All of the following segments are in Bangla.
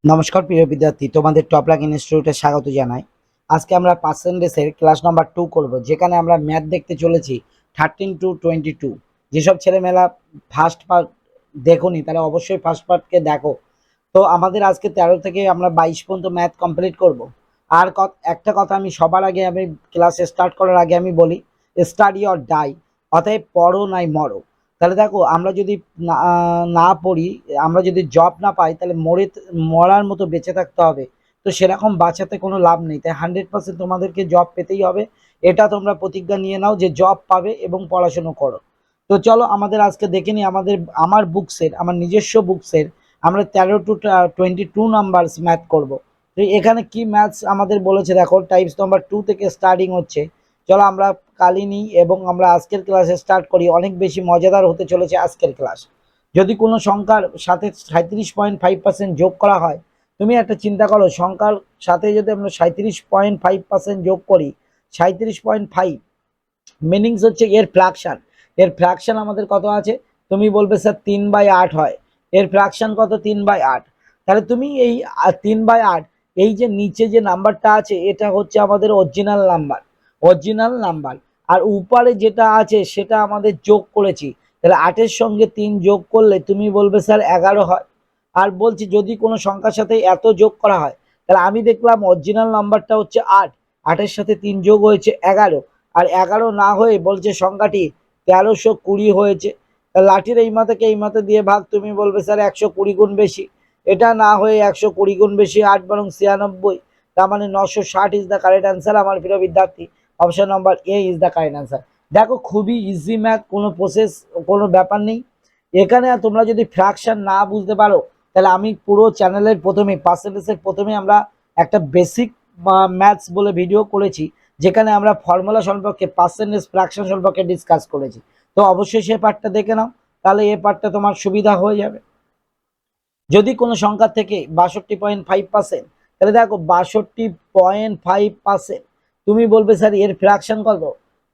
নমস্কার প্রিয় বিদ্যার্থী, তোমাদের টপলাক ইনস্টিটিউটে স্বাগত জানাই। আজকে আমরা পার্সেন্টেজের ক্লাস নাম্বার 2 করব, যেখানে আমরা ম্যাথ দেখতে চলেছি 13 to 22। যেসব ছেলেমেয়েরা ফার্স্ট পার্ট দেখোনি তারা অবশ্যই ফার্স্ট পার্টকে দেখো। তো আমাদের আজকে 13 থেকে আমরা 22 পর্যন্ত ম্যাথ কমপ্লিট করব। আর একটা কথা আমি সবার আগে আমি ক্লাস স্টার্ট করার আগে আমি বলি, স্টাডি অর ডাই, অতএব পড়ো নাই মরো। তাহলে দেখো, আমরা যদি না পড়ি, আমরা যদি জব না পাই, তাহলে মরার মতো বেঁচে থাকতে হবে। তো সেরকম বাঁচাতে কোনো লাভ নেই, তাই 100% তোমাদেরকে জব পেতেই হবে। এটা তোমরা প্রতিজ্ঞা নিয়ে নাও যে জব পাবে এবং পড়াশুনো করো। তো চলো আমাদের আজকে দেখে নিই আমার বুকসের, আমার নিজস্ব বুকসের আমরা 13 to 22 নাম্বার ম্যাথ করব। তো এখানে কি ম্যাথস আমাদের বলেছে দেখো, টাইপস নাম্বার 2 থেকে স্টার্টিং হচ্ছে। চলো আমরা কালি নিই এবং আমরা আজকের ক্লাসে স্টার্ট করি। অনেক বেশি মজাদার হতে চলেছে আজকের ক্লাস। যদি কোনো সংখ্যার সাথে 37.5% যোগ করা হয়, তুমি একটা চিন্তা করো, সংখ্যার সাথে যদি আমরা 37.5% যোগ করি, 37.5 মিনিংস হচ্ছে এর ফ্র্যাকশন। এর ফ্র্যাকশন আমাদের কত আছে? তুমি বলবে স্যার 3/8 হয়। এর ফ্র্যাকশন কত? 3/8। তাহলে তুমি এই 3/8, এই যে নিচে যে নাম্বারটা আছে এটা হচ্ছে আমাদের অরিজিনাল নাম্বার, অরিজিনাল নাম্বার। আর উপরে যেটা আছে সেটা আমাদের যোগ করেছি। তাহলে 8-এর সঙ্গে 3 যোগ করলে তুমি বলবে স্যার 11 হয়। আর বলছি যদি কোনো সংখ্যার সাথে এত যোগ করা হয়, তাহলে আমি দেখলাম অরিজিনাল নাম্বারটা হচ্ছে 8, 8-এর সাথে 3 যোগ হয়েছে 11। আর 11 না হয়ে বলছে সংখ্যাটি 1320 হয়েছে। লাঠির এই মাথাকে এই মাথা দিয়ে ভাগ, তুমি বলবে স্যার 120 গুণ বেশি। এটা না হয়ে 120 গুণ বেশি 8 বরং 96, তার মানে 960 ইজ দ্য কারেক্ট অ্যান্সার। আমার প্রিয় বিদ্যার্থী, option number A is the correct answer. দেখো খুবই ইজি ম্যাথ, কোনো প্রসেস, কোনো ব্যাপার নেই এখানে। তোমরা যদি ফ্র্যাকশন না বুঝতে পারো, তাহলে আমি পুরো চ্যানেলের প্রথমে পার্সেন্টেজের প্রথমে আমরা একটা বেসিক ম্যাথস বলে ভিডিও করেছি, যেখানে আমরা ফর্মুলা সম্পর্কে, পার্সেন্টেজ ফ্র্যাকশন সম্পর্কে ডিসকাস করেছি। তো অবশ্যই সেই পার্টটা দেখে নাও, তাহলে এই পার্টটা তোমার সুবিধা হয়ে যাবে। যদি কোনো সংখ্যা থেকে 62.5%, তাহলে দেখো 62.5%, তুমি বলবে স্যার এর ফ্র্যাকশন কত?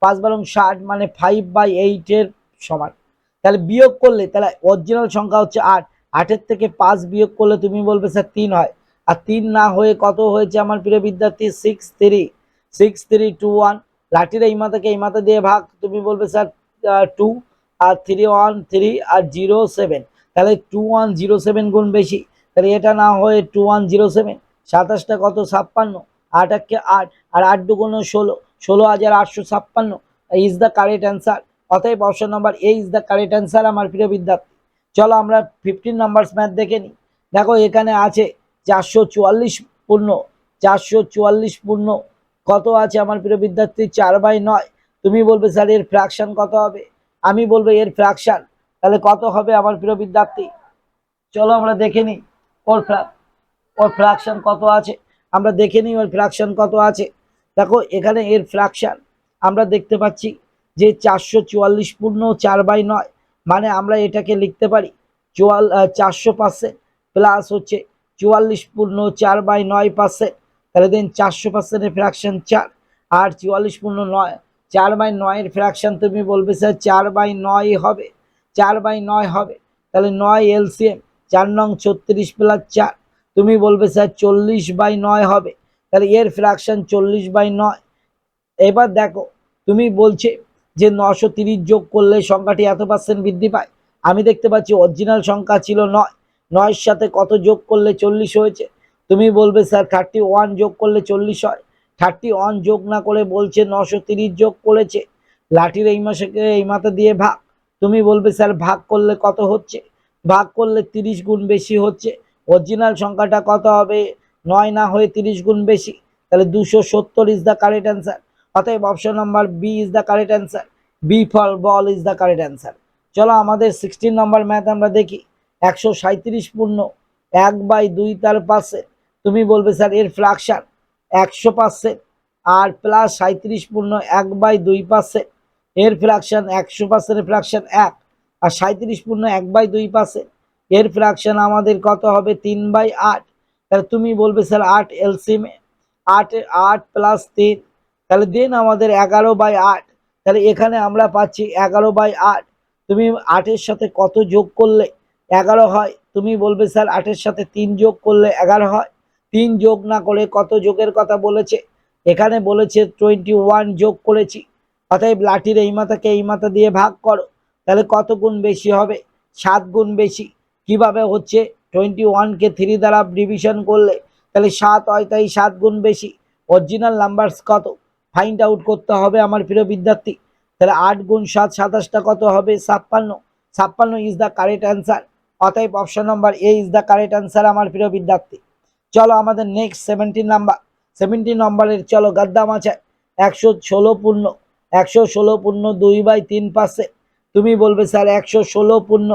5 × 60 মানে 5/8 এর সমান। তাহলে বিয়োগ করলে, তাহলে অরিজিনাল সংখ্যা হচ্ছে 8, 8-এর থেকে 5 বিয়োগ করলে তুমি বলবে স্যার 3 হয়। আর 3 না হয়ে কত হয়েছে আমার প্রিয় বিদ্যার্থী? 63, 6321। লাঠির এই মাথাকে এই মাথা দিয়ে ভাগ, তুমি বলবে স্যার 2 আর 313 আর 07, তাহলে 2107 গুণ বেশি। তাহলে এটা না হয়ে 2107, 27টা কত? 56, 8 8 আর 8 2 16, 16,856 ইজ দ্য কারেক্ট অ্যান্সার। অতএব option number A is the correct answer আমার প্রিয় বিদ্যার্থী। চলো আমরা 15 নাম্বার ম্যাথ দেখে নিই। দেখো এখানে আছে 444 পূর্ণ, 444 পূর্ণ কত আছে আমার প্রিয় বিদ্যার্থী? 4/9। তুমি বলবে স্যার এর ফ্র্যাকশন কত হবে? আমি বলবো এর ফ্র্যাকশন তাহলে কত হবে আমার প্রিয় বিদ্যার্থী? চলো আমরা দেখে নিই ওর ফ্র্যাকশন কত আছে। আমরা দেখে নিই ওর ফ্র্যাকশন কত আছে। দেখো এখানে এর ফ্র্যাকশন আমরা দেখতে পাচ্ছি যে 444 পূর্ণ 4/9, মানে আমরা এটাকে লিখতে পারি 400% প্লাস হচ্ছে 44 পূর্ণ 4/9%। তাহলে দেন 400%-এর ফ্র্যাকশন 4, আর 44 পূর্ণ 9, 4/9 এর ফ্র্যাকশন তুমি বলবে স্যার 4/9 হবে, 4/9 হবে। তাহলে 9 এলসিএম, 4 নং 36 প্লাস 4, তুমি বলবে স্যার 40/9 হবে। তাহলে এর ফ্র্যাকশন 40/9। এবার দেখো তুমি বলছে যে 930 যোগ করলে সংখ্যাটি এত পার্সেন্ট বৃদ্ধি পায়। আমি দেখতে পাচ্ছি অরিজিনাল সংখ্যা ছিল 9, 9-এর সাথে কত যোগ করলে 40 হয়েছে? তুমি বলবে স্যার 31 যোগ করলে 40 হয়। 31 যোগ না করে বলছে 930 যোগ করেছে। লাঠির এই মাসে এই মাথা দিয়ে ভাগ, তুমি বলবে স্যার ভাগ করলে কত হচ্ছে? ভাগ করলে 30 গুণ বেশি হচ্ছে। অরিজিনাল সংখ্যাটা কত হবে? 9 না হয়ে 30 গুণ বেশি, তাহলে 270 ইজ দ্য কারেক্ট অ্যান্সার। অতএব option number B is the correct answer. B for ball is the correct answer. চলো আমাদের 16 নম্বর ম্যাথ আমরা দেখি। 137 পূর্ণ 1/2 তার পাশে, তুমি বলবে স্যার এর ফ্র্যাকশন 100% আর প্লাস 37 পূর্ণ 1/2%, এর ফ্র্যাকশন 100% এর ফ্র্যাকশন 1, আর 37 পূর্ণ 1/2%, এর ফ্র্যাকশন আমাদের কত হবে? 3/8। তাহলে তুমি বলবে স্যার 8 এলসিএম, 8 8 প্লাস 3, তাহলে দেন আমাদের 11/8। তাহলে এখানে আমরা পাচ্ছি 11/8। তুমি 8-এর সাথে কত যোগ করলে 11 হয়? তুমি বলবে স্যার 8-এর সাথে 3 যোগ করলে 11 হয়। 3 যোগ না করে কত যোগের কথা বলেছে? এখানে বলেছে 21 যোগ করেছি। অতএব লাঠির এই মাথাকে এই মাথা দিয়ে ভাগ করো, তাহলে কত গুণ বেশি হবে? 7 গুণ বেশি। কিভাবে হচ্ছে? 21-কে 3 দ্বারা ডিভিশন করলে তাহলে 7 হয়, তাই 7 গুণ বেশি। অরিজিনাল নাম্বারস কত ফাইন্ড আউট করতে হবে আমার প্রিয় বিদ্যার্থী। তাহলে 8 গুণ 7 27টা কত হবে? 56। 56 ইজ দ্য কারেক্ট অ্যান্সার। অতএব option number A is the correct answer আমার প্রিয় বিদ্যার্থী। চলো আমাদের নেক্সট 17 নাম্বার। 17 নম্বরের চলো গাদ্দা মাছায় 116 পূর্ণ 116 পূর্ণ 2/3%। তুমি বলবে স্যার 116 পূর্ণ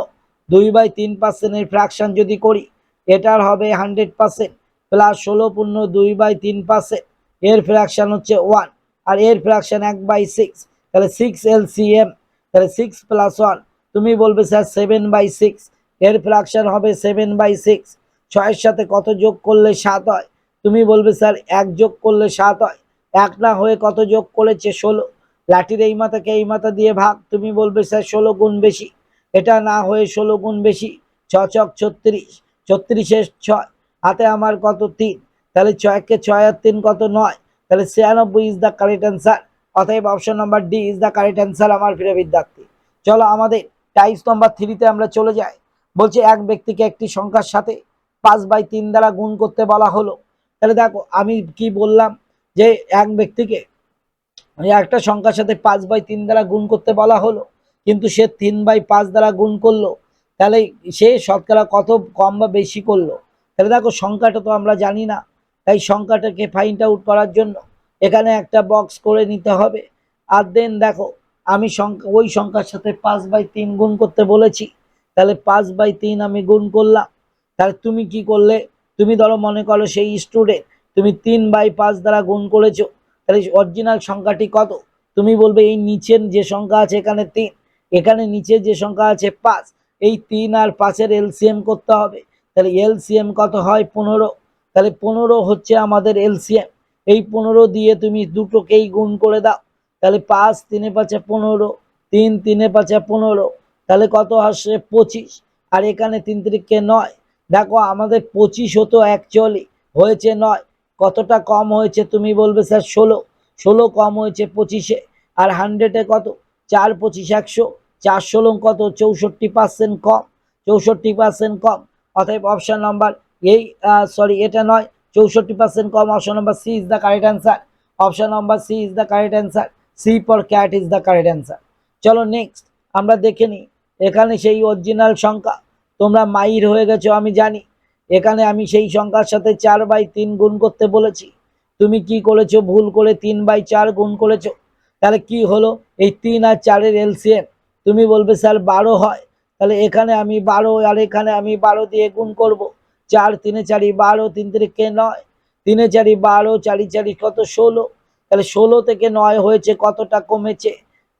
2/3% এর ফ্র্যাকশন যদি করি, এটার হবে 100% প্লাস 16 পূর্ণ 2/3%, এর ফ্র্যাকশন হচ্ছে 1, আর এর ফ্র্যাকশন 1/6, তাহলে 6 LCM, তাহলে 6 প্লাস 1 তুমি বলবে স্যার 7/6, এর ফ্র্যাকশন হবে 7/6। 6 এর সাথে কত যোগ করলে 7 হয়? তুমি বলবে স্যার 1 যোগ করলে 7 হয়। 1 না হয়ে কত যোগ করেছে? 16। লাঠির এই মাথাকে এই মাথা দিয়ে ভাগ, তুমি বলবে স্যার 16 গুণ বেশি। এটা না হয়ে 16 গুণ বেশি। 6 ছক 36, 36 6, হাতে আমার কত? 3, তাহলে 6-কে 6 আর 3 কত? 9, তাহলে 96 ইজ দ্য কারেক্ট অ্যান্সার। অতএব option number D is the correct answer আমার প্রিয় বিদ্যার্থী। চলো আমাদের টাইপস নাম্বার 3-তে আমরা চলে যাই। বলছে এক ব্যক্তিকে একটি সংখ্যার সাথে 5/3 দ্বারা গুণ করতে বলা হলো। তাহলে দেখো আমি কি বললাম, যে এক ব্যক্তিকে একটা সংখ্যার সাথে 5/3 দ্বারা গুণ করতে বলা হলো, কিন্তু সে 3/5 দ্বারা গুণ করলো, তাহলে সে শতকরা কত কম বা বেশি করলো? তাহলে দেখো সংখ্যাটা তো আমরা জানি না, তাই সংখ্যাটাকে ফাইন্ড আউট করার জন্য এখানে একটা বক্স করে নিতে হবে। আর দেন দেখো আমি ওই সংখ্যার সাথে 5/3 গুণ করতে বলেছি, তাহলে 5/3 আমি গুণ করলাম। তাহলে তুমি কি করলে? তুমি ধরো মনে করো সেই স্টুডেন্ট, তুমি 3/5 দ্বারা গুণ করেছো, তাহলে অরিজিনাল সংখ্যাটি কত? তুমি বলবে এই নিচের যে সংখ্যা আছে এখানে 3, এখানে নিচে যে সংখ্যা আছে 5, এই 3 আর 5-এর এলসিএম করতে হবে। তাহলে এলসিএম কত হয়? 15। তাহলে 15 হচ্ছে আমাদের এলসিএম। এই 15 দিয়ে তুমি দুটোকেই গুণ করে দাও, তাহলে 5 3 5 15, 3 3 5 15, তাহলে কত আসে? 25। আর এখানে 3 3 9। দেখো আমাদের 25 হতো, অ্যাকচুয়ালি হয়েছে 9। কতটা কম হয়েছে? তুমি বলবে স্যার 16। 16 কম হয়েছে 25-এ। আর 100-এ কত? 4 25 100, 4 16 কত? 64% কম। 64% কম। অতএব অপশন নাম্বার এই সরি এটা নয়, 64% কম। Option number C is the correct answer. Option number C is the correct answer. C for cat is the correct answer. চলো নেক্সট আমরা দেখে নিই। এখানে সেই অরিজিনাল সংখ্যা, তোমরা মাইর হয়ে গেছো আমি জানি। এখানে আমি সেই সংখ্যার সাথে 4/3 গুণ করতে বলেছি, তুমি কি করেছো? ভুল করে 3/4 গুণ করেছো। তাহলে কি হলো? এই 3 আর 4-এর এলসিএম তুমি বলবে স্যার 12 হয়। তাহলে এখানে আমি 12 আর এখানে আমি 12 দিয়ে গুণ করব। 4 3 4 12, 3 3 9, 3 4 12, 4 4 কত? 16। তাহলে 16 থেকে 9 হয়েছে, কতটা কমেছে?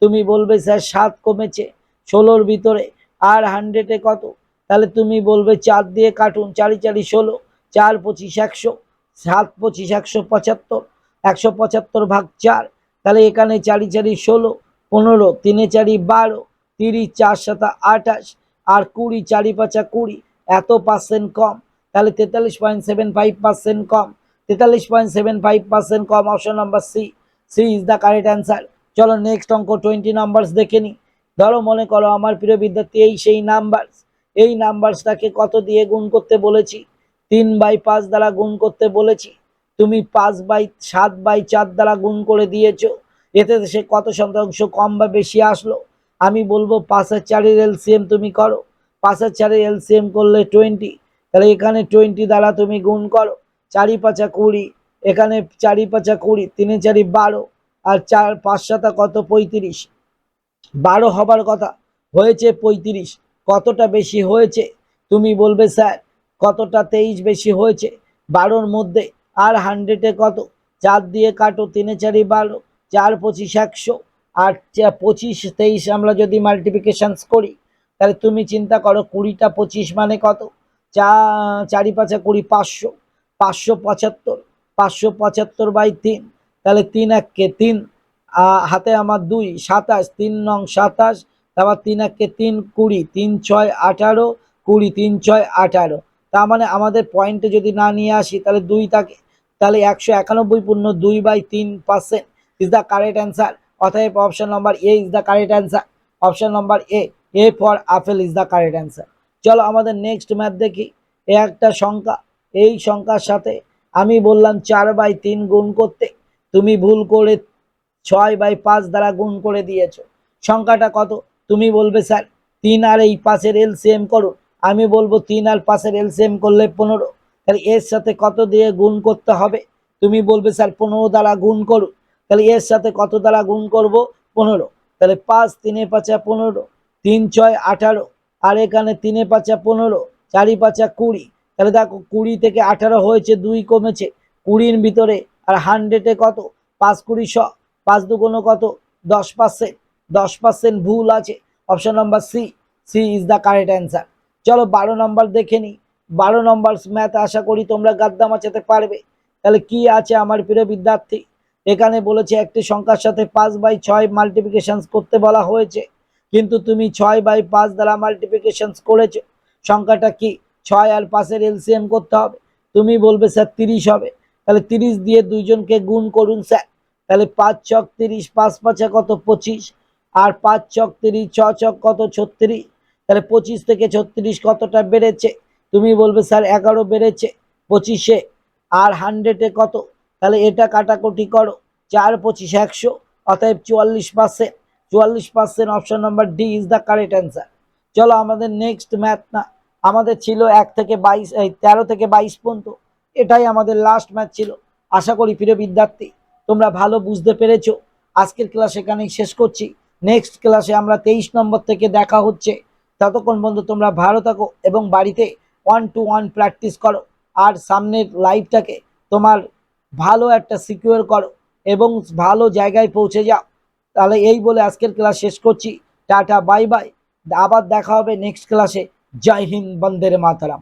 তুমি বলবে স্যার 7 কমেছে 16-র ভিতরে। আর 100-এ কত? তাহলে তুমি বলবে 4 দিয়ে কাটুন, 4 4 16, 4 25 100, 7 25 175, 175 ভাগ 4, তাহলে এখানে 4 4 16, 15, 3 4 12, 30, 4 7 28, আর 20, 4 5 20, এত পার্সেন্ট কম। তাহলে 43.75% কম। 43.75% কম। Option number C, C is the correct answer. চলো নেক্সট অঙ্ক 20 নাম্বারস দেখে নি। ধরো মনে করো আমার প্রিয় বিদ্যার্থী এই সেই নাম্বার, এই নাম্বারটাকে কত দিয়ে গুণ করতে বলেছি? 3/5 দ্বারা গুণ করতে বলেছি। তুমি 5/7/4 দ্বারা গুণ করে দিয়েছো, এতে সে কত শতাংশ কম বা বেশি আসলো? আমি বলবো 5 আর 4-এর এলসিএম তুমি করো। 5 আর 4-এর এলসিএম করলে 20, তাহলে এখানে 20 দ্বারা তুমি গুণ করো। 4 5 20, এখানে 4 5 20, 3 4 12, আর 4 5 7 কত? 35। 12 হবার কথা, হয়েছে 35। কতটা বেশি হয়েছে? তুমি বলবে স্যার কতটা? 23 বেশি হয়েছে 12-র মধ্যে। আর 100-এ কত? 4 দিয়ে কাটো, 3 4 12, 4 25 100, আর 25 23 আমরা যদি মাল্টিপ্লিকেশন করি, তাহলে তুমি চিন্তা করো 20টা 25 মানে কত? 4 5 20, 500, 575, 575/3, তাহলে 3 1 3, হাতে আমার 2 27, 3 9 27, তারপর 3 1 3 20, 3 6 18, 20, 3 6 18। তার মানে আমাদের পয়েন্টে যদি না নিয়ে আসি তাহলে 2 থাকে, তাহলে 191/2/3% ইজ দ্য কারেক্ট অ্যান্সার। অতএব option number A is the correct answer. Option number A for apple is the correct answer. চলো আমাদের নেক্সট ম্যাথ দেখি। এ একটা সংখ্যা, এই সংখ্যার সাথে আমি বললাম 4/3 গুণ করতে, তুমি ভুল করে 6/5 দ্বারা গুণ করে দিয়েছো। সংখ্যাটা কত? তুমি বলবে স্যার 3 আর এই পাশের এলসিএম করো। আমি বলবো 3 আর পাশের এলসিএম করলে 15। তাহলে এর সাথে কত দিয়ে গুণ করতে হবে? তুমি বলবে স্যার 15 দ্বারা গুণ করো। তাহলে এর সাথে কত দ্বারা গুণ করব? 15। তাহলে 5 3 5 15, 3 6 18, আর এখানে 3 5 15, 4 5 20। তাহলে দেখো 20 থেকে 18 হয়েছে, 2 কমেছে 20-র ভিতরে। আর 100-এ কত? 5 20 100, 5 দুগুণ কত? 10%। 10% ভুল আছে। Option number C is the correct answer. চলো 12 নম্বর দেখে নিই। 12 নম্বর ম্যাথ আশা করি তোমরা গাদ্দা মাচাতে পারবে। তাহলে কি আছে আমার প্রিয় বিদ্যার্থী? এখানে বলেছে একটি সংখ্যার সাথে 5/6 মাল্টিপ্লিকেশন করতে বলা হয়েছে, কিন্তু তুমি 6/5 দ্বারা মাল্টিপ্লিকেশন করেছো। সংখ্যাটা কি? 6 আর 5-এর এলসিএম করতে হবে। তুমি বলবে স্যার 30 হবে। তাহলে 30 দিয়ে দুইজনকে গুণ করুন স্যার। তাহলে 5 ছক 30, 5 5 কত? 25, আর 5 ছক 30, 6 ছক কত? 36। তাহলে 25 থেকে 36 কতটা বেড়েছে? তুমি বলবে স্যার 11 বেড়েছে 25-এ। আর 100-এ কত? তাহলে এটা কাটাকুটি করো, 4 25 100, অতএব 44%। 44%, option number D is the correct answer. চলো আমাদের নেক্সট ম্যাথ না, আমাদের ছিল 1 থেকে 22, 13 থেকে 22 পর্যন্ত। এটাই আমাদের লাস্ট ম্যাথ ছিল। আশা করি প্রিয় বিদ্যার্থী তোমরা ভালো বুঝতে পেরেছো। আজকের ক্লাস এখানেই শেষ করছি। নেক্সট ক্লাসে আমরা 23 নম্বর থেকে দেখা হচ্ছে। ততক্ষণ পর্যন্ত তোমরা ভালো থাকো এবং বাড়িতে 1 to 1 প্র্যাকটিস করো। আর সামনের লাইফটাকে তোমার ভালো একটা সিকিউর করো এবং ভালো জায়গায় পৌঁছে যাও। তাহলে এই বলে আজকের ক্লাস শেষ করছি। Tata, bye bye. আবার দেখা হবে নেক্সট ক্লাসে। জয় হিন্দ, বন্দে মাতরম।